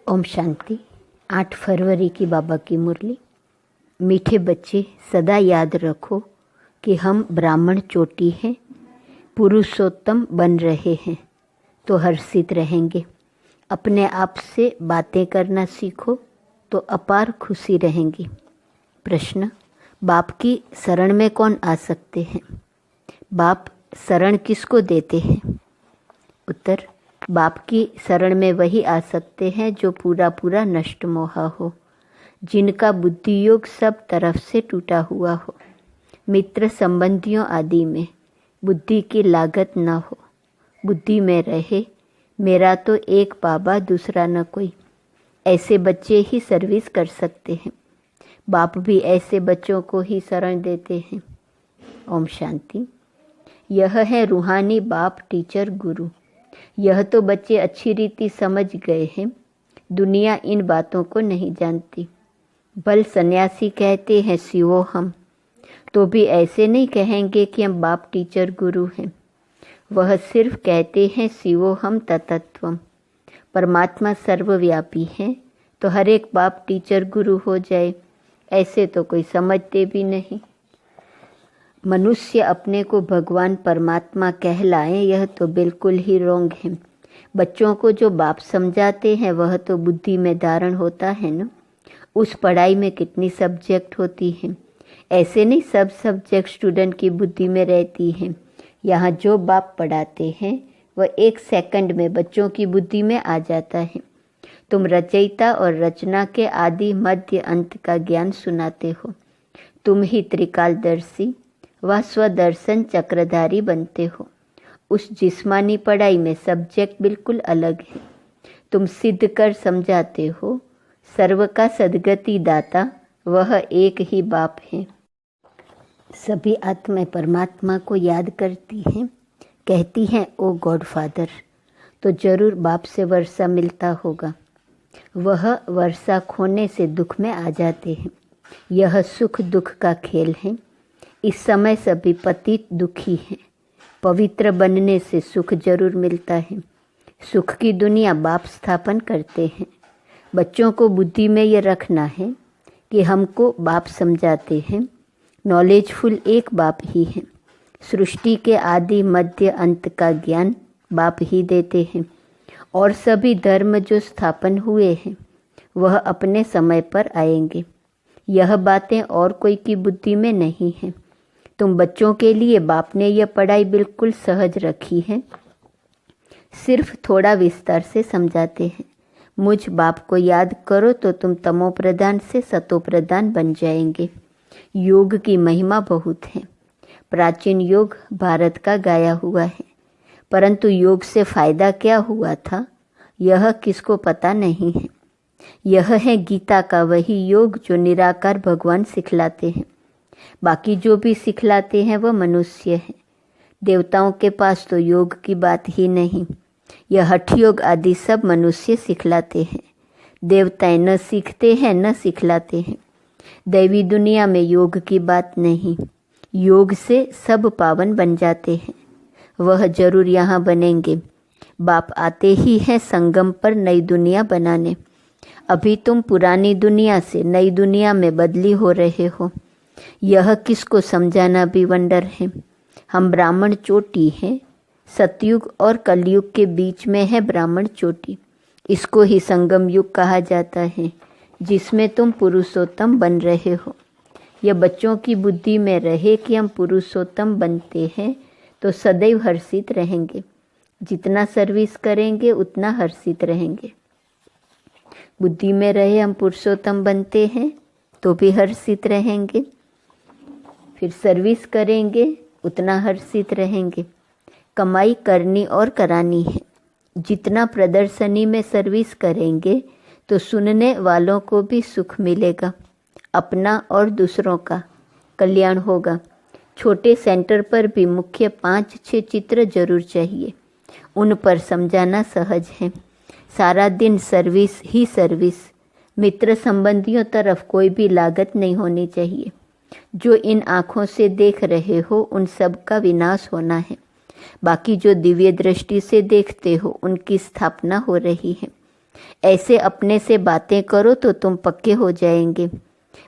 ओम शांति। 8 फरवरी की बाबा की मुरली। मीठे बच्चे, सदा याद रखो कि हम ब्राह्मण चोटी हैं, पुरुषोत्तम बन रहे हैं तो हर्षित रहेंगे। अपने आप से बातें करना सीखो तो अपार खुशी रहेंगी। प्रश्न: बाप की शरण में कौन आ सकते हैं? बाप शरण किसको देते हैं? उत्तर: बाप की शरण में वही आ सकते हैं जो पूरा पूरा नष्ट मोहा हो, जिनका बुद्धि योग सब तरफ से टूटा हुआ हो, मित्र संबंधियों आदि में बुद्धि की लागत न हो, बुद्धि में रहे मेरा तो एक बाबा दूसरा न कोई। ऐसे बच्चे ही सर्विस कर सकते हैं। बाप भी ऐसे बच्चों को ही शरण देते हैं। ओम शांति। यह है रूहानी बाप, टीचर, गुरु। यह तो बच्चे अच्छी रीति समझ गए हैं। दुनिया इन बातों को नहीं जानती। भल सन्यासी कहते हैं शिवो हम, तो भी ऐसे नहीं कहेंगे कि हम बाप, टीचर, गुरु हैं। वह सिर्फ कहते हैं शिवो हम तत्त्वम। परमात्मा सर्वव्यापी है तो हर एक बाप, टीचर, गुरु हो जाए, ऐसे तो कोई समझते भी नहीं। मनुष्य अपने को भगवान परमात्मा कहलाए, यह तो बिल्कुल ही रोंग है। बच्चों को जो बाप समझाते हैं वह तो बुद्धि में धारण होता है न। उस पढ़ाई में कितनी सब्जेक्ट होती हैं। ऐसे नहीं सब सब्जेक्ट स्टूडेंट की बुद्धि में रहती हैं। यहाँ जो बाप पढ़ाते हैं वह 1 सेकंड में बच्चों की बुद्धि में आ जाता है। तुम रचयिता और रचना के आदि मध्य अंत का ज्ञान सुनाते हो। तुम ही त्रिकालदर्शी व स्वदर्शन चक्रधारी बनते हो। उस जिस्मानी पढ़ाई में सब्जेक्ट बिल्कुल अलग है। तुम सिद्ध कर समझाते हो सर्व का सद्गति दाता वह एक ही बाप है। सभी आत्माएं परमात्मा को याद करती हैं, कहती हैं ओ गॉड फादर, तो जरूर बाप से वर्षा मिलता होगा। वह वर्षा खोने से दुख में आ जाते हैं। यह सुख दुख का खेल है। इस समय सभी पतित दुखी हैं। पवित्र बनने से सुख जरूर मिलता है। सुख की दुनिया बाप स्थापन करते हैं। बच्चों को बुद्धि में ये रखना है कि हमको बाप समझाते हैं। नॉलेजफुल एक बाप ही है। सृष्टि के आदि मध्य अंत का ज्ञान बाप ही देते हैं। और सभी धर्म जो स्थापन हुए हैं वह अपने समय पर आएंगे। यह बातें और कोई की बुद्धि में नहीं है। तुम बच्चों के लिए बाप ने यह पढ़ाई बिल्कुल सहज रखी है। सिर्फ थोड़ा विस्तार से समझाते हैं। मुझ बाप को याद करो तो तुम तमो प्रधान से सतो प्रधान बन जाएंगे। योग की महिमा बहुत है। प्राचीन योग भारत का गाया हुआ है, परंतु योग से फायदा क्या हुआ था यह किसको पता नहीं है। यह है गीता का वही योग जो निराकार भगवान सिखलाते हैं। बाकी जो भी सिखलाते हैं वह मनुष्य है। देवताओं के पास तो योग की बात ही नहीं। यह हठ योग आदि सब मनुष्य सिखलाते हैं। देवताएं न सीखते हैं न सिखलाते हैं। दैवी दुनिया में योग की बात नहीं। योग से सब पावन बन जाते हैं। वह जरूर यहाँ बनेंगे। बाप आते ही हैं संगम पर नई दुनिया बनाने। अभी तुम पुरानी दुनिया से नई दुनिया में बदली हो रहे हो। यह किसको समझाना भी वंडर है। हम ब्राह्मण चोटी हैं। सतयुग और कलयुग के बीच में है ब्राह्मण चोटी। इसको ही संगम युग कहा जाता है, जिसमें तुम पुरुषोत्तम बन रहे हो। यह बच्चों की बुद्धि में रहे कि हम पुरुषोत्तम बनते हैं तो सदैव हर्षित रहेंगे। जितना सर्विस करेंगे उतना हर्षित रहेंगे। बुद्धि में रहे हम पुरुषोत्तम बनते हैं तो भी हर्षित रहेंगे। फिर सर्विस करेंगे उतना हर्षित रहेंगे। कमाई करनी और करानी है। जितना प्रदर्शनी में सर्विस करेंगे तो सुनने वालों को भी सुख मिलेगा। अपना और दूसरों का कल्याण होगा। छोटे सेंटर पर भी मुख्य 5-6 चित्र जरूर चाहिए। उन पर समझाना सहज है। सारा दिन सर्विस ही सर्विस। मित्र संबंधियों तरफ कोई भी लागत नहीं होनी चाहिए। जो इन आँखों से देख रहे हो उन सब का विनाश होना है। बाकी जो दिव्य दृष्टि से देखते हो उनकी स्थापना हो रही है। ऐसे अपने से बातें करो तो तुम पक्के हो जाएंगे।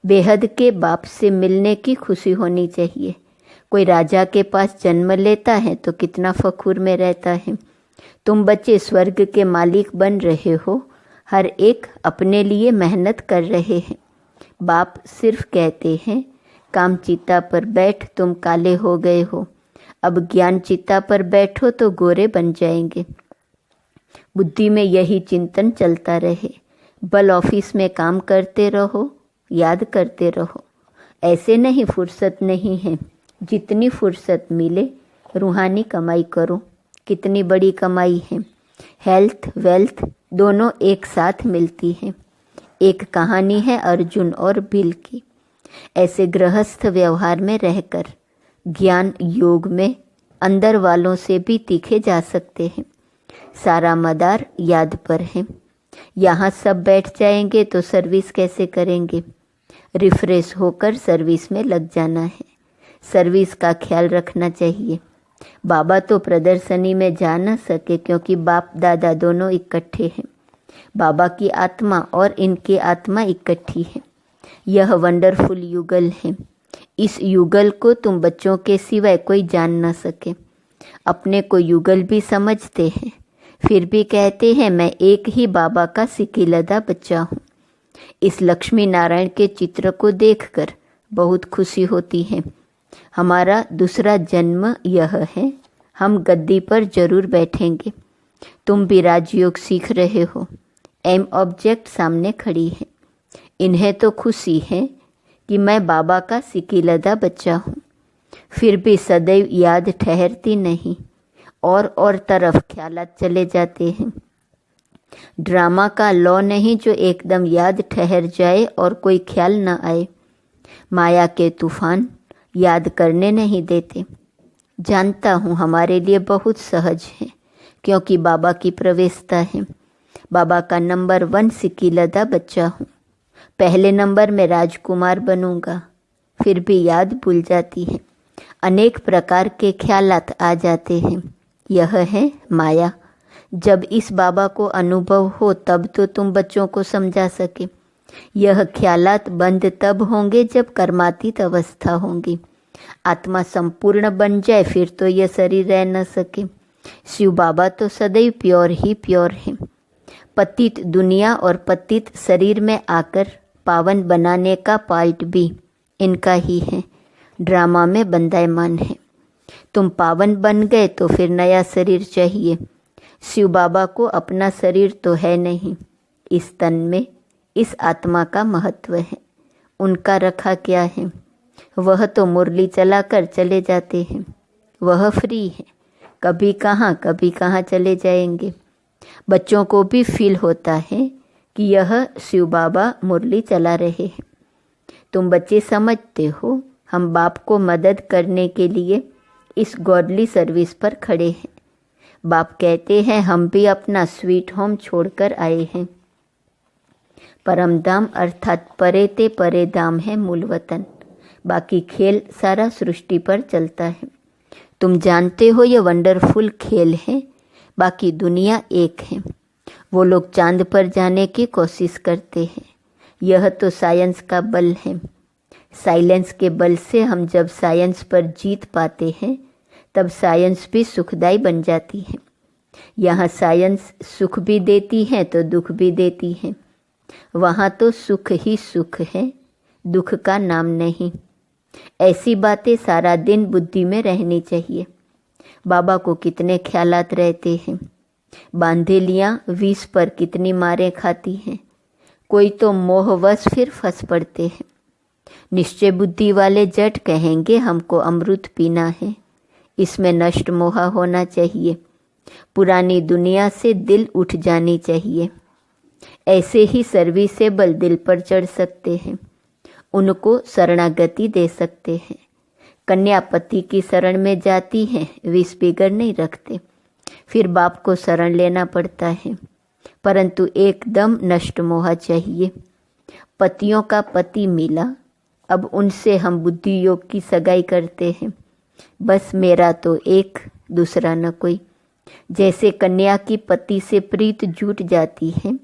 बेहद के बाप से मिलने की खुशी होनी चाहिए। कोई राजा के पास जन्म लेता है तो कितना फखूर में रहता है। तुम बच्चे स्वर्ग के मालिक बन रहे हो, हर एक अपने लिए मेहनत कर रहे हैं। बाप सिर्फ कहते हैं काम चिता पर बैठ, तुम काले हो गए हो, अब ज्ञान चिता पर बैठो तो गोरे बन जाएंगे। बुद्धि में यही चिंतन चलता रहे। बल ऑफिस में काम करते रहो, याद करते रहो। ऐसे नहीं फुर्सत नहीं है, जितनी फुर्सत मिले रूहानी कमाई करो। कितनी बड़ी कमाई है। हेल्थ वेल्थ दोनों एक साथ मिलती हैं। एक कहानी है अर्जुन और भील की। ऐसे गृहस्थ व्यवहार में रहकर ज्ञान योग में अंदर वालों से भी तीखे जा सकते हैं। सारा मदार याद पर है। यहाँ सब बैठ जाएंगे तो सर्विस कैसे करेंगे। रिफ्रेश होकर सर्विस में लग जाना है। सर्विस का ख्याल रखना चाहिए। बाबा तो प्रदर्शनी में जा न सके क्योंकि बाप दादा दोनों इकट्ठे हैं। बाबा की आत्मा और इनकी आत्मा इकट्ठी है। यह वंडरफुल युगल है। इस युगल को तुम बच्चों के सिवाय कोई जान न सके। अपने को युगल भी समझते हैं, फिर भी कहते हैं मैं एक ही बाबा का सिकीलदा बच्चा हूँ। इस लक्ष्मी नारायण के चित्र को देखकर बहुत खुशी होती है। हमारा दूसरा जन्म यह है, हम गद्दी पर जरूर बैठेंगे। तुम भी राजयोग सीख रहे हो। एम ऑब्जेक्ट सामने खड़ी है। इन्हें तो खुशी है कि मैं बाबा का सिकीलदा बच्चा हूँ, फिर भी सदैव याद ठहरती नहीं और तरफ ख्यालात चले जाते हैं। ड्रामा का लॉ नहीं जो एकदम याद ठहर जाए और कोई ख्याल न आए। माया के तूफान याद करने नहीं देते। जानता हूँ हमारे लिए बहुत सहज है क्योंकि बाबा की प्रवेशता है। बाबा का नंबर 1 सिकीलदा बच्चा हूँ। पहले नंबर में राजकुमार बनूंगा, फिर भी याद भूल जाती है। अनेक प्रकार के ख्यालात आ जाते हैं। यह है माया। जब इस बाबा को अनुभव हो तब तो तुम बच्चों को समझा सके। यह ख्यालात बंद तब होंगे जब कर्मातीत अवस्था होंगी। आत्मा संपूर्ण बन जाए फिर तो यह शरीर रह न सके। शिव बाबा तो सदैव प्योर ही प्योर है। पतित दुनिया और पतित शरीर में आकर पावन बनाने का पार्ट भी इनका ही है। ड्रामा में बंदायमान है। तुम पावन बन गए तो फिर नया शरीर चाहिए। शिव बाबा को अपना शरीर तो है नहीं। इस तन में इस आत्मा का महत्व है। उनका रखा क्या है। वह तो मुरली चलाकर चले जाते हैं। वह फ्री है। कभी कहाँ चले जाएंगे। बच्चों को भी फील होता है कि यह शिव बाबा मुरली चला रहे हैं। तुम बच्चे समझते हो हम बाप को मदद करने के लिए इस गॉडली सर्विस पर खड़े हैं। बाप कहते हैं हम भी अपना स्वीट होम छोड़कर आए हैं। परम धाम अर्थात परे ते परे धाम है मूल वतन। बाकी खेल सारा सृष्टि पर चलता है। तुम जानते हो ये वंडरफुल खेल है। बाकी दुनिया एक है। वो लोग चांद पर जाने की कोशिश करते हैं। यह तो साइंस का बल है। साइलेंस के बल से हम जब साइंस पर जीत पाते हैं तब साइंस भी सुखदायी बन जाती है। यहाँ साइंस सुख भी देती है तो दुख भी देती है। वहाँ तो सुख ही सुख है, दुख का नाम नहीं। ऐसी बातें सारा दिन बुद्धि में रहनी चाहिए। बाबा को कितने ख्यालात रहते हैं। बांधेलियाँ विष पर कितनी मारें खाती हैं। कोई तो मोहवश फिर फंस पड़ते हैं। निश्चय बुद्धि वाले जट कहेंगे हमको अमृत पीना है। इसमें नष्ट मोह होना चाहिए। पुरानी दुनिया से दिल उठ जानी चाहिए। ऐसे ही सर्विसेबल दिल पर चढ़ सकते हैं। उनको शरणागति दे सकते हैं। कन्या पति की शरण में जाती है, विष बिगड़ नहीं रखते। फिर बाप को शरण लेना पड़ता है। परंतु एकदम नष्ट मोह चाहिए। पतियों का पति मिला, अब उनसे हम बुद्धि योग की सगाई करते हैं। बस मेरा तो एक, दूसरा न कोई। जैसे कन्या की पति से प्रीत जुट जाती है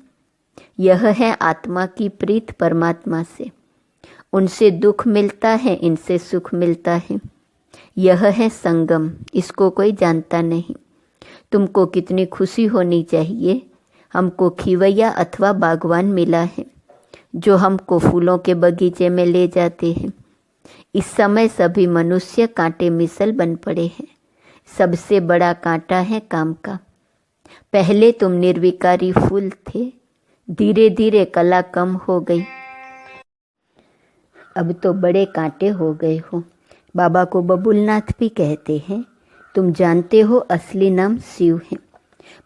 यह है आत्मा की प्रीत परमात्मा से। उनसे दुख मिलता है, इनसे सुख मिलता है। यह है संगम, इसको कोई जानता नहीं। तुमको कितनी खुशी होनी चाहिए, हमको खिवैया अथवा बागवान मिला है जो हमको फूलों के बगीचे में ले जाते हैं। इस समय सभी मनुष्य कांटे मिसल बन पड़े हैं। सबसे बड़ा कांटा है काम का। पहले तुम निर्विकारी फूल थे, धीरे धीरे कला कम हो गई, अब तो बड़े कांटे हो गए हो। बाबा को बबुलनाथ भी कहते हैं। तुम जानते हो असली नाम शिव है।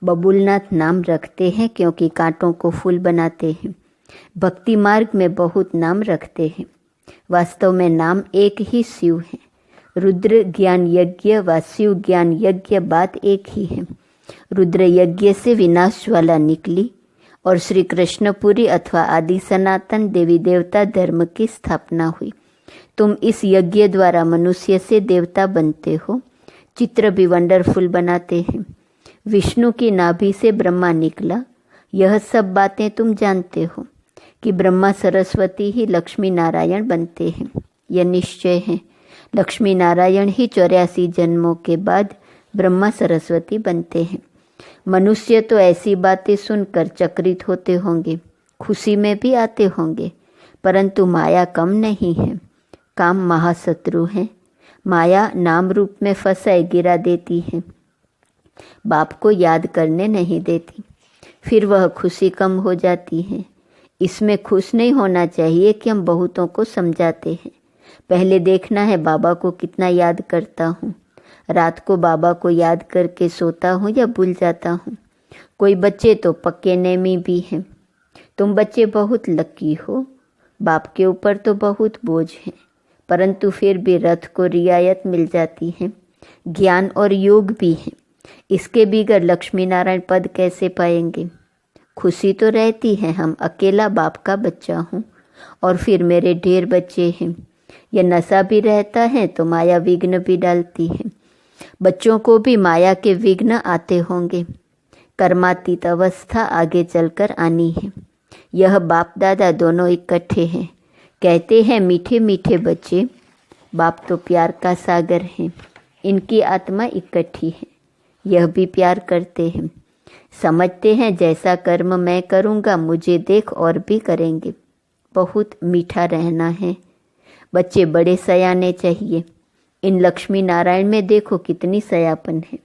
बबुलनाथ नाम रखते हैं क्योंकि कांटों को फूल बनाते हैं। भक्ति मार्ग में बहुत नाम रखते हैं, वास्तव में नाम एक ही शिव है। रुद्र ज्ञान यज्ञ व शिव ज्ञान यज्ञ बात एक ही है। रुद्र यज्ञ से विनाश ज्वाला निकली और श्री कृष्णपुरी अथवा आदि सनातन देवी देवता धर्म की स्थापना हुई। तुम इस यज्ञ द्वारा मनुष्य से देवता बनते हो। चित्र भी वंडरफुल बनाते हैं। विष्णु की नाभि से ब्रह्मा निकला। यह सब बातें तुम जानते हो कि ब्रह्मा सरस्वती ही लक्ष्मी नारायण बनते हैं। यह निश्चय है। लक्ष्मी नारायण ही 84 जन्मों के बाद ब्रह्मा सरस्वती बनते हैं। मनुष्य तो ऐसी बातें सुनकर चकित होते होंगे, खुशी में भी आते होंगे, परंतु माया कम नहीं है। काम महाशत्रु है। माया नाम रूप में फंसाए गिरा देती है, बाप को याद करने नहीं देती। फिर वह खुशी कम हो जाती है। इसमें खुश नहीं होना चाहिए कि हम बहुतों को समझाते हैं। पहले देखना है बाबा को कितना याद करता हूँ। रात को बाबा को याद करके सोता हूँ या भूल जाता हूँ। कोई बच्चे तो पक्के नेमी भी हैं। तुम बच्चे बहुत लकी हो। बाप के ऊपर तो बहुत बोझ है, परंतु फिर भी रथ को रियायत मिल जाती है। ज्ञान और योग भी है। इसके बगैर लक्ष्मी नारायण पद कैसे पाएंगे? खुशी तो रहती है, हम अकेला बाप का बच्चा हूँ और फिर मेरे ढेर बच्चे हैं। यह नशा भी रहता है तो माया विघ्न भी डालती है। बच्चों को भी माया के विघ्न आते होंगे। कर्मातीत अवस्था आगे चलकर आनी है। यह बाप दादा दोनों इकट्ठे हैं। कहते हैं मीठे मीठे बच्चे। बाप तो प्यार का सागर है। इनकी आत्मा इकट्ठी है। यह भी प्यार करते हैं। समझते हैं जैसा कर्म मैं करूँगा मुझे देख और भी करेंगे। बहुत मीठा रहना है। बच्चे बड़े सयाने चाहिए। इन लक्ष्मी नारायण में देखो कितनी सयापन है।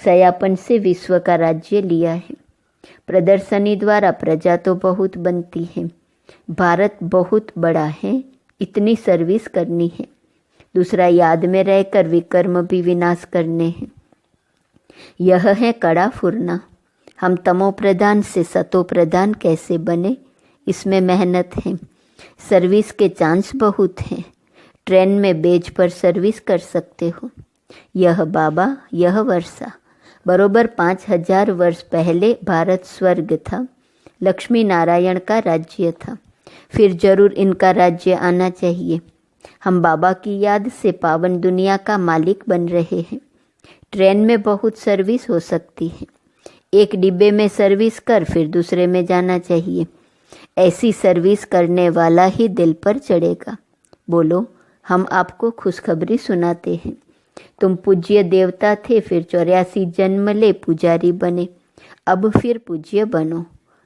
सयापन से विश्व का राज्य लिया है। प्रदर्शनी द्वारा प्रजा तो बहुत बनती है। भारत बहुत बड़ा है, इतनी सर्विस करनी है। दूसरा याद में रहकर विकर्म भी विनाश करने हैं। यह है कड़ा फुरना। हम तमो प्रधान से सतो प्रधान कैसे बने, इसमें मेहनत है। सर्विस के चांस बहुत हैं। ट्रेन में बेज पर सर्विस कर सकते हो। यह बाबा, यह वर्षा। बरोबर 5000 वर्ष पहले भारत स्वर्ग था, लक्ष्मी नारायण का राज्य था। फिर जरूर इनका राज्य आना चाहिए। हम बाबा की याद से पावन दुनिया का मालिक बन रहे हैं। ट्रेन में बहुत सर्विस हो सकती है। एक डिब्बे में सर्विस कर फिर दूसरे में जाना चाहिए। ऐसी सर्विस करने वाला ही दिल पर चढ़ेगा। बोलो, हम आपको खुशखबरी सुनाते हैं। तुम पूज्य देवता थे, फिर 84 जन्म ले पुजारी बने, अब फिर पूज्य बनो।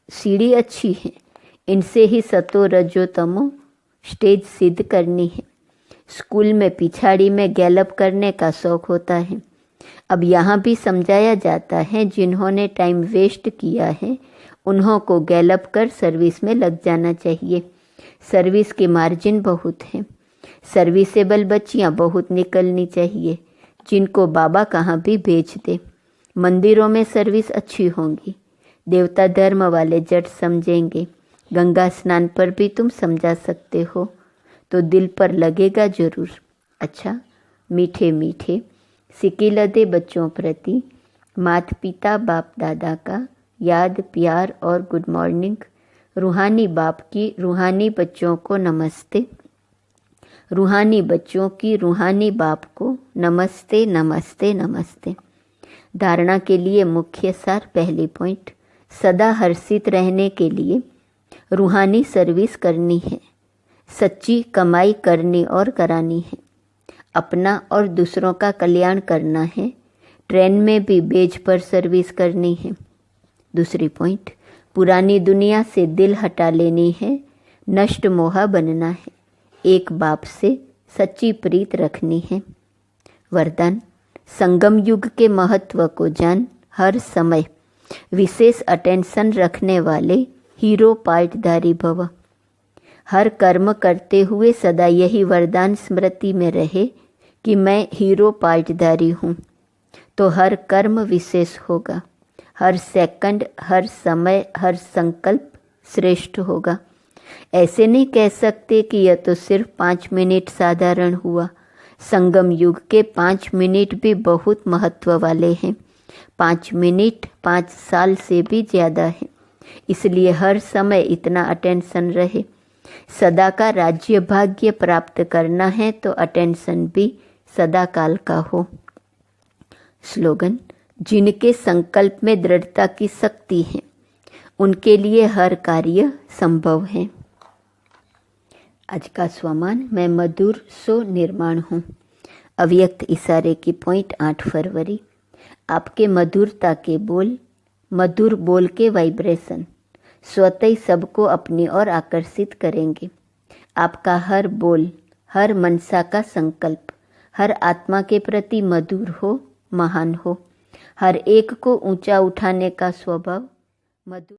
सीढ़ी अच्छी है, इनसे ही सतो रजो तमो स्टेज सिद्ध करनी है। स्कूल में पिछाड़ी में गैलप करने का शौक होता है। अब यहाँ भी समझाया जाता है जिन्होंने टाइम वेस्ट किया है उन्हों को गैलप कर सर्विस में लग जाना चाहिए। सर्विस के मार्जिन बहुत है। सर्विसेबल बच्चियाँ बहुत निकलनी चाहिए जिनको बाबा कहाँ भी भेज दे। मंदिरों में सर्विस अच्छी होंगी। देवता धर्म वाले जट समझेंगे। गंगा स्नान पर भी तुम समझा सकते हो तो दिल पर लगेगा जरूर। अच्छा, मीठे मीठे सिकिलदे बच्चों प्रति माता पिता बाप दादा का याद प्यार और गुड मॉर्निंग। रूहानी बाप की रूहानी बच्चों को नमस्ते। रूहानी बच्चों की रूहानी बाप को नमस्ते नमस्ते नमस्ते। धारणा के लिए मुख्य सार। पहली पॉइंट, सदा हर्षित रहने के लिए रूहानी सर्विस करनी है, सच्ची कमाई करनी और करानी है, अपना और दूसरों का कल्याण करना है, ट्रेन में भी बेज पर सर्विस करनी है। दूसरी पॉइंट, पुरानी दुनिया से दिल हटा लेनी है, नष्ट मोहा बनना है, एक बाप से सच्ची प्रीत रखनी है। वरदान, संगम युग के महत्व को जान, हर समय विशेष अटेंशन रखने वाले हीरो पार्टधारी भव। हर कर्म करते हुए सदा यही वरदान स्मृति में रहे कि मैं हीरो पार्टधारी हूँ, तो हर कर्म विशेष होगा, हर सेकंड, हर समय, हर संकल्प श्रेष्ठ होगा। ऐसे नहीं कह सकते कि यह तो सिर्फ 5 मिनट साधारण हुआ। संगम युग के 5 मिनट भी बहुत महत्व वाले हैं। 5 मिनट 5 साल से भी ज़्यादा है, इसलिए हर समय इतना अटेंशन रहे। सदा का राज्य भाग्य प्राप्त करना है तो अटेंशन भी सदा काल का हो। स्लोगन, जिनके संकल्प में दृढ़ता की शक्ति है उनके लिए हर कार्य संभव है। आज का स्वमान, मैं मधुर सो निर्माण हूँ। अव्यक्त इशारे की पॉइंट 8 फरवरी। आपके मधुरता के बोल, मधुर बोल के वाइब्रेशन स्वतः ही सबको अपनी ओर आकर्षित करेंगे। आपका हर बोल, हर मनसा का संकल्प, हर आत्मा के प्रति मधुर हो, महान हो। हर एक को ऊंचा उठाने का स्वभाव मधुर